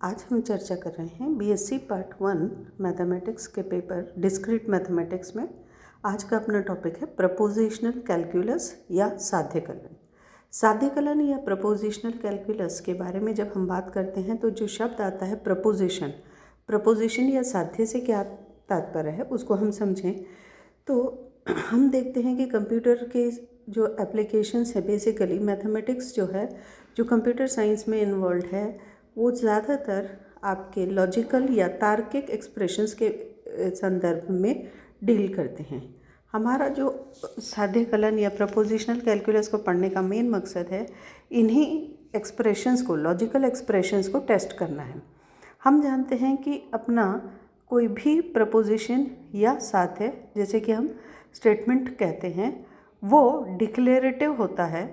आज हम चर्चा कर रहे हैं बीएससी पार्ट 1 मैथमेटिक्स के पेपर डिस्क्रीट मैथमेटिक्स में। आज का अपना टॉपिक है प्रपोजिशनल कैलकुलस या साध्य कलन। साध्य कलन या प्रपोजिशनल कैलकुलस के बारे में जब हम बात करते हैं तो जो शब्द आता है प्रपोजिशन या साध्य से क्या तात्पर्य है उसको हम समझें। तो हम देखते हैं कि कंप्यूटर के जो एप्लीकेशंस है, बेसिकली मैथमेटिक्स जो है, जो कंप्यूटर साइंस में इन्वॉल्व है, वो ज़्यादातर आपके लॉजिकल या तार्किक एक्सप्रेशंस के संदर्भ में डील करते हैं। हमारा जो साध्य कलन या प्रपोजिशनल कैलकुलस को पढ़ने का मेन मकसद है इन्हीं एक्सप्रेशंस को, लॉजिकल एक्सप्रेशंस को टेस्ट करना है। हम जानते हैं कि अपना कोई भी प्रपोजिशन या साध्य, जैसे कि हम स्टेटमेंट कहते हैं, वो डिक्लेरेटिव होता है।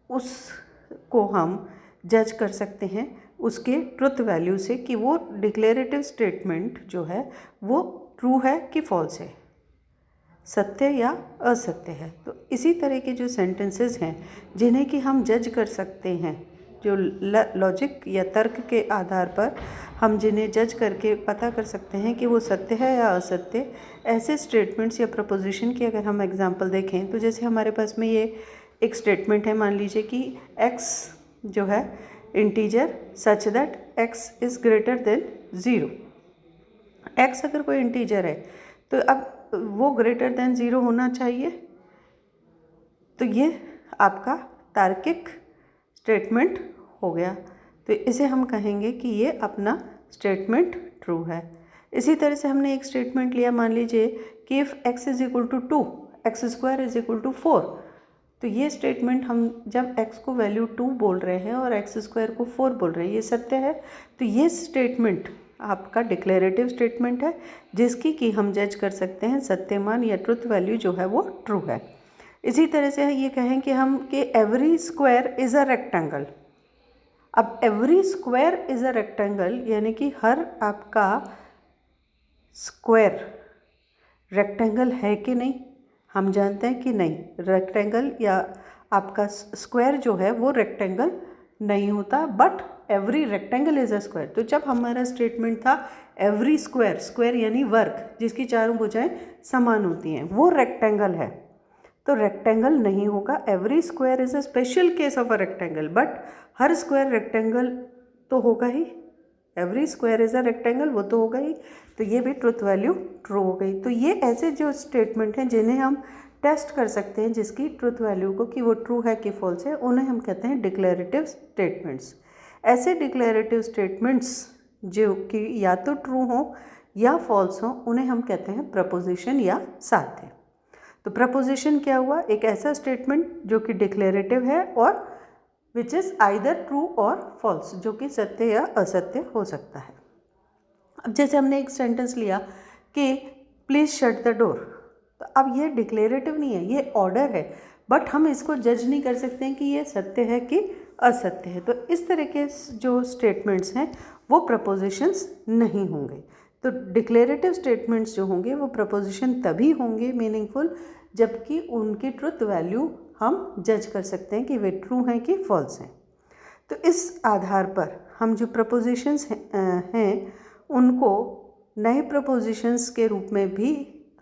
उसको हम जज कर सकते हैं उसके ट्रुथ वैल्यू से कि वो डिक्लेरेटिव स्टेटमेंट जो है वो ट्रू है कि फॉल्स है, सत्य या असत्य है। तो इसी तरह के जो सेंटेंसेस हैं जिन्हें कि हम जज कर सकते हैं, जो लॉजिक या तर्क के आधार पर हम जिन्हें जज करके पता कर सकते हैं कि वो सत्य है या असत्य, ऐसे स्टेटमेंट्स या प्रपोजिशन की अगर हम एग्जांपल देखें तो जैसे हमारे पास में ये एक स्टेटमेंट है, मान लीजिए कि x जो है integer such that x is greater than 0। x अगर कोई इंटीजर है तो अब वो ग्रेटर देन 0 होना चाहिए। तो ये आपका तार्किक स्टेटमेंट हो गया, तो इसे हम कहेंगे कि ये अपना स्टेटमेंट ट्रू है। इसी तरह से हमने एक स्टेटमेंट लिया, मान लीजिए कि if x is equal to 2 x square is equal to 4। तो ये स्टेटमेंट हम जब x को वैल्यू 2 बोल रहे हैं और एक्स स्क्वायर को 4 बोल रहे हैं, ये सत्य है। तो ये स्टेटमेंट आपका डिक्लेरेटिव स्टेटमेंट है जिसकी कि हम जज कर सकते हैं सत्यमान या ट्रुथ वैल्यू जो है वो ट्रू है। इसी तरह से ये कहें कि हम कि every square is a rectangle. अब every square is a rectangle यानी कि हर आपका स्क्वायर रेक्टेंगल है कि नहीं, हम जानते हैं कि नहीं। रेक्टेंगल या आपका स्क्वायर जो है वो रेक्टेंगल नहीं होता, but every rectangle is a square. तो जब हमारा स्टेटमेंट था एवरी स्क्वायर यानी वर्ग जिसकी चारों भुजाएं समान होती हैं, वो रेक्टेंगल है, तो रेक्टेंगल नहीं होगा। Every square is a special case of a rectangle, but हर स्क्वायर रेक्टेंगल तो होगा ही। Every square is a rectangle, वो तो होगा ही। तो ये भी ट्रुथ वैल्यू ट्रू हो गई। तो ये ऐसे जो स्टेटमेंट हैं जिन्हें हम टेस्ट कर सकते हैं, जिसकी ट्रुथ वैल्यू को कि वो ट्रू है कि फॉल्स है, उन्हें हम कहते हैं डिक्लेरेटिव स्टेटमेंट्स। ऐसे डिक्लेरेटिव स्टेटमेंट्स जो कि या तो ट्रू हो या फॉल्स हो, उन्हें हम कहते हैं प्रपोजिशन या साध्य। तो प्रपोजिशन क्या हुआ? एक ऐसा स्टेटमेंट जो कि डिक्लेरेटिव है और विच इज़ आइदर ट्रू और फॉल्स, जो कि सत्य या असत्य हो सकता है। अब जैसे हमने एक सेंटेंस लिया कि प्लीज़ शट द डोर, तो अब ये डिक्लेरेटिव नहीं है, ये ऑर्डर है, बट हम इसको जज नहीं कर सकते हैं कि ये सत्य है कि असत्य है। तो इस तरह के जो स्टेटमेंट्स हैं वो प्रपोजिशंस नहीं होंगे। तो डिक्लेरेटिव स्टेटमेंट्स जो होंगे वो प्रपोजिशन तभी होंगे मीनिंगफुल जबकि उनकी ट्रुथ वैल्यू हम जज कर सकते हैं कि वे ट्रू हैं कि फॉल्स हैं। तो इस आधार पर हम जो प्रपोजिशंस हैं उनको नए प्रपोजिशंस के रूप में भी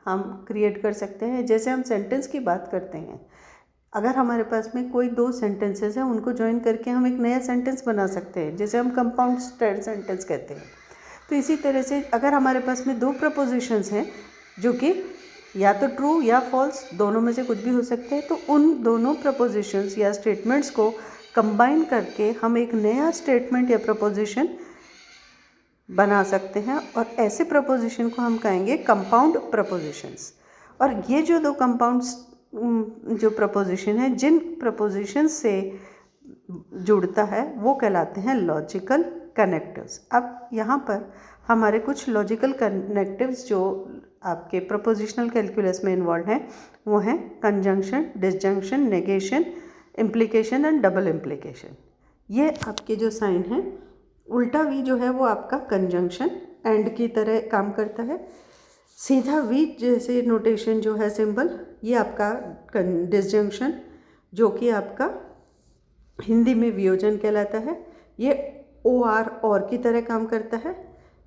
हम क्रिएट कर सकते हैं। जैसे हम सेंटेंस की बात करते हैं, अगर हमारे पास में कोई दो सेंटेंसेस हैं उनको ज्वाइन करके हम एक नया सेंटेंस बना सकते हैं, जैसे हम कंपाउंड सेंटेंस कहते हैं। तो इसी तरह से अगर हमारे पास में दो प्रपोजिशंस हैं जो कि या तो ट्रू या फॉल्स, दोनों में से कुछ भी हो सकते हैं, तो उन दोनों प्रपोजिशंस या स्टेटमेंट्स को कंबाइन करके हम एक नया स्टेटमेंट या प्रपोजिशन बना सकते हैं और ऐसे प्रपोजिशन को हम कहेंगे कंपाउंड प्रपोजिशंस। और ये जो दो कंपाउंड्स जो प्रपोजिशन है, जिन प्रपोजिशन से जुड़ता है वो कहलाते हैं लॉजिकल कनेक्टिव्स। अब यहाँ पर हमारे कुछ लॉजिकल कनेक्टिव्स जो आपके प्रपोजिशनल कैलकुलस में इन्वॉल्व हैं वो हैं conjunction, disjunction, negation, implication and double implication. ये आपके जो साइन हैं, उल्टा वी जो है वो आपका कंजंक्शन एंड की तरह काम करता है, सीधा वी जैसे नोटेशन जो है सिंबल, ये आपका डिसजंक्शन जो कि आपका हिंदी में वियोजन कहलाता है। ये ओ आर और की तरह काम करता है।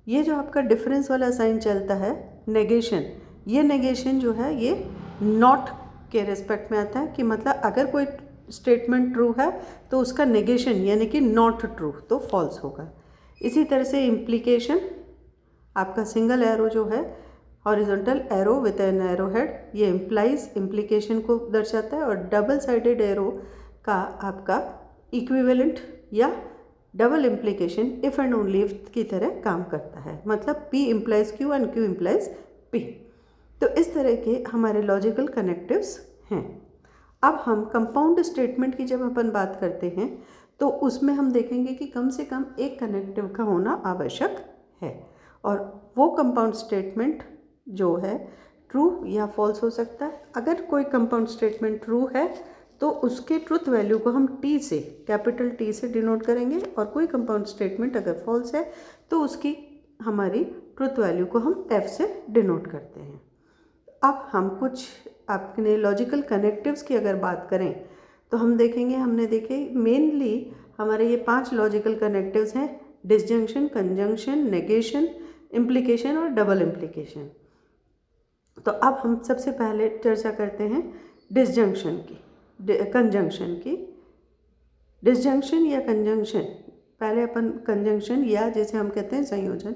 ये जो आपका डिफरेंस वाला साइन चलता है नेगेशन, ये नेगेशन जो है ये नॉट के रिस्पेक्ट में आता है कि मतलब अगर कोई स्टेटमेंट ट्रू है तो उसका नेगेशन यानी कि नॉट ट्रू तो फॉल्स होगा। इसी तरह से इम्प्लीकेशन, आपका सिंगल एरो जो है horizontal arrow with an arrow head, ये इम्प्लाइज इम्प्लीकेशन को दर्शाता है। और डबल साइडेड एरो का आपका इक्विवेलेंट या double implication if and only if की तरह काम करता है, मतलब P implies Q and Q implies P। तो इस तरह के हमारे लॉजिकल कनेक्टिव्स हैं। अब हम कंपाउंड स्टेटमेंट की जब अपन बात करते हैं तो उसमें हम देखेंगे कि कम से कम एक कनेक्टिव का होना आवश्यक है, और वो कंपाउंड स्टेटमेंट जो है ट्रू या फॉल्स हो सकता है। अगर कोई कंपाउंड स्टेटमेंट ट्रू है तो उसके ट्रुथ वैल्यू को हम T से, कैपिटल T से डिनोट करेंगे, और कोई कंपाउंड स्टेटमेंट अगर फॉल्स है तो उसकी हमारी ट्रुथ वैल्यू को हम F से डिनोट करते हैं। अब हम कुछ अपने लॉजिकल कनेक्टिव्स की अगर बात करें तो हम देखेंगे, हमने देखे मेनली हमारे ये 5 लॉजिकल कनेक्टिव्स हैं: डिसजंक्शन, कंजंक्शन, नेगेशन, इम्प्लीकेशन और डबल इम्प्लीकेशन। तो अब हम सबसे पहले चर्चा करते हैं डिसजंक्शन की, कंजंक्शन की। डिसजंक्शन या कंजंक्शन, पहले अपन कंजंक्शन या जैसे हम कहते हैं संयोजन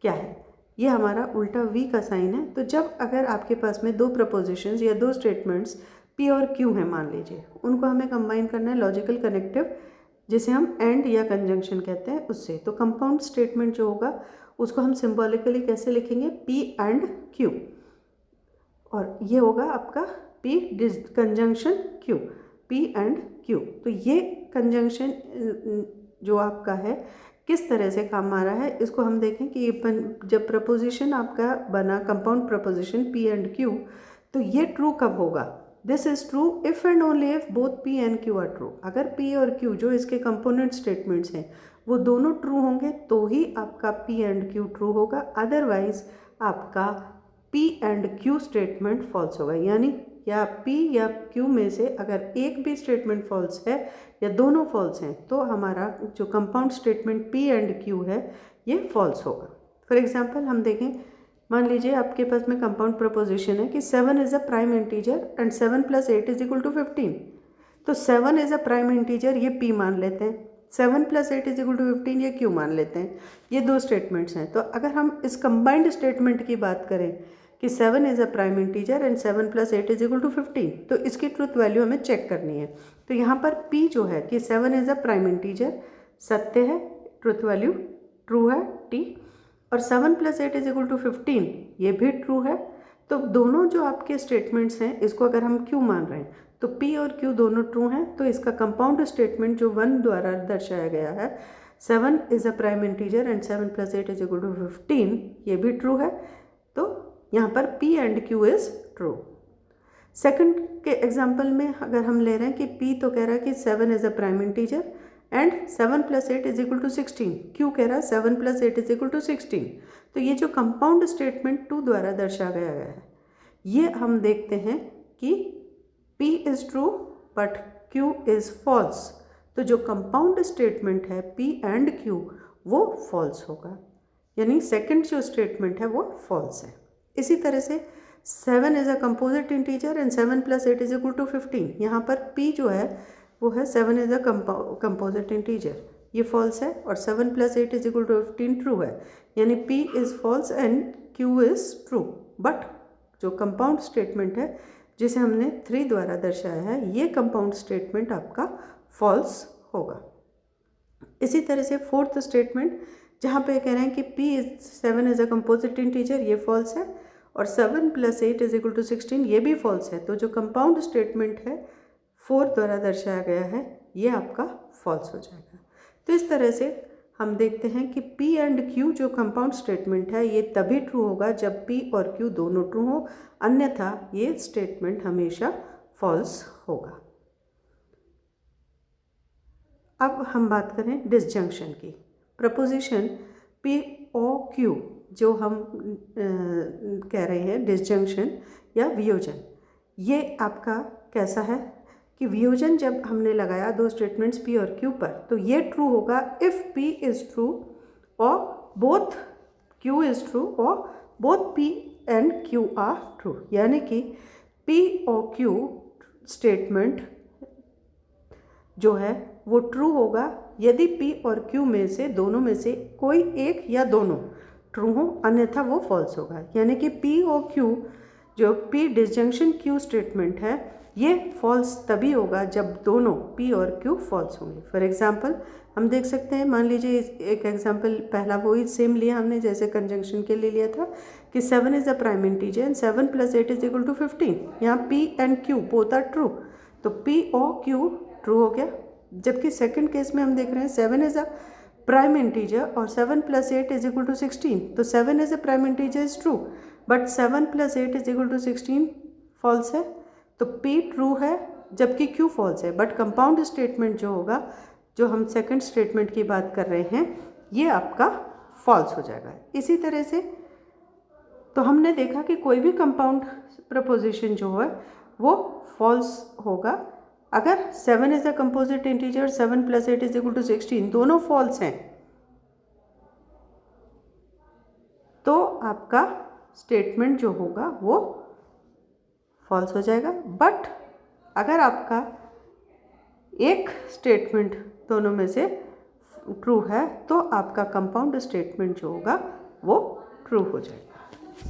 क्या है, ये हमारा उल्टा V का साइन है। तो जब अगर आपके पास में 2 प्रपोजिशंस या 2 स्टेटमेंट्स P और Q हैं मान लीजिए, उनको हमें कंबाइन करना है लॉजिकल कनेक्टिव जिसे हम एंड या कंजंक्शन कहते हैं उससे। तो कंपाउंड स्टेटमेंट जो होगा उसको हम सिंबॉलिकली कैसे लिखेंगे, P एंड Q, और ये होगा आपका P conjunction Q, P and Q। तो ये कंजंक्शन जो आपका है किस तरह से काम आ रहा है, इसको हम देखें कि जब प्रपोजिशन आपका बना compound proposition P and Q, तो ये ट्रू कब होगा, this is true if and only if both P and Q are true. अगर P और Q जो इसके कंपोनेंट स्टेटमेंट्स हैं वो दोनों ट्रू होंगे तो ही आपका P एंड Q ट्रू होगा, अदरवाइज आपका P and Q statement false होगा। यानी या P या Q में से अगर एक भी स्टेटमेंट फॉल्स है या दोनों फॉल्स हैं तो हमारा जो compound statement P and Q है ये फॉल्स होगा। फॉर एग्जांपल हम देखें, मान लीजिए आपके पास में कंपाउंड प्रपोजिशन है कि 7 is a prime integer and 7 + 8 = 15। तो 7 इज़ अ प्राइम इंटीजर ये P मान लेते हैं, 7 + 8 = 15 ये Q मान लेते हैं। ये 2 स्टेटमेंट्स हैं। तो अगर हम इस कंबाइंड स्टेटमेंट की बात करें कि 7 is a prime integer and 7 + 8 = 15, तो इसकी ट्रुथ वैल्यू हमें चेक करनी है। तो यहाँ पर P जो है कि 7 इज़ अ प्राइम इंटीजर सत्य है, ट्रुथ वैल्यू ट्रू है T, और 7 + 8 = 15 ये भी ट्रू है। तो दोनों जो आपके स्टेटमेंट्स हैं इसको अगर हम Q मान रहे हैं तो P और Q दोनों ट्रू हैं। तो इसका कंपाउंड स्टेटमेंट जो 1 द्वारा दर्शाया गया है, 7 is a prime integer and 7 + 8 = 15, ये भी ट्रू है। तो यहाँ पर P and Q is true. Second के एग्जांपल में अगर हम ले रहे हैं कि P तो कह रहा है कि 7 is a prime integer and 7 + 8 = 16, Q कह रहा है 7 + 8 = 16। तो ये जो कंपाउंड स्टेटमेंट 2 द्वारा दर्शाया गया है ये हम देखते हैं कि P is true but Q is false. तो जो कंपाउंड स्टेटमेंट है P एंड Q वो फॉल्स होगा, यानी सेकंड जो स्टेटमेंट है वो फॉल्स है। इसी तरह से 7 is a composite integer and 7 + 8 = 15, यहाँ पर P जो है वो है 7 इज़ अ कंपोजिट इंटीजर, ये फॉल्स है, और 7 + 8 = 15 ट्रू है, यानी P is false and Q is true. But जो कंपाउंड स्टेटमेंट है जिसे हमने 3 द्वारा दर्शाया है ये कंपाउंड स्टेटमेंट आपका फॉल्स होगा। इसी तरह से फोर्थ स्टेटमेंट जहाँ पे कह रहे हैं कि P7 is a composite integer, ये फॉल्स है, और 7 + 8 = 16 ये भी फॉल्स है। तो जो कंपाउंड स्टेटमेंट है 4 द्वारा दर्शाया गया है ये आपका फॉल्स हो जाएगा। तो इस तरह से हम देखते हैं कि P एंड Q जो कंपाउंड स्टेटमेंट है ये तभी ट्रू होगा जब P और Q दोनों ट्रू हो, अन्यथा ये स्टेटमेंट हमेशा फॉल्स होगा। अब हम बात करें डिसजंक्शन की। प्रपोजिशन P और Q जो हम कह रहे हैं डिसजंक्शन या वियोजन, ये आपका कैसा है कि वियोजन जब हमने लगाया दो स्टेटमेंट्स P और Q पर, तो ये ट्रू होगा इफ़ P इज़ ट्रू और बोथ Q इज़ ट्रू और both P and Q are true. यानी कि P और Q स्टेटमेंट जो है वो ट्रू होगा यदि P और Q में से दोनों में से कोई एक या दोनों ट्रू हो, अन्यथा वो फॉल्स होगा। यानी कि P और Q जो P डिसजंक्शन Q स्टेटमेंट है ये फॉल्स तभी होगा जब दोनों P और Q फॉल्स होंगे। फॉर एग्जांपल हम देख सकते हैं, मान लीजिए एक एग्जांपल पहला वही सेम लिया हमने जैसे कंजंक्शन के लिए लिया था कि 7 is a prime integer and 7 + 8 is equal to 15। यहाँ P and Q both are true, तो P और Q ट्रू हो गया। जबकि सेकंड केस में हम देख रहे हैं 7 इज़ अ प्राइम इंटीजर और 7 + 8 इज इक्वल टू 16, तो 7 is a prime integer is true but 7 + 8 is equal to 16 false है। तो P ट्रू है जबकि Q फॉल्स है, बट कंपाउंड स्टेटमेंट जो होगा, जो हम सेकंड स्टेटमेंट की बात कर रहे हैं, ये आपका फॉल्स हो जाएगा। इसी तरह से तो हमने देखा कि कोई भी कंपाउंड प्रपोजिशन जो है वो फॉल्स होगा अगर 7 is a composite integer, 7 + 8 is equal to 16 दोनों फॉल्स हैं, तो आपका स्टेटमेंट जो होगा वो फॉल्स हो जाएगा। बट अगर आपका एक स्टेटमेंट दोनों में से ट्रू है तो आपका कंपाउंड स्टेटमेंट जो होगा वो ट्रू हो जाएगा।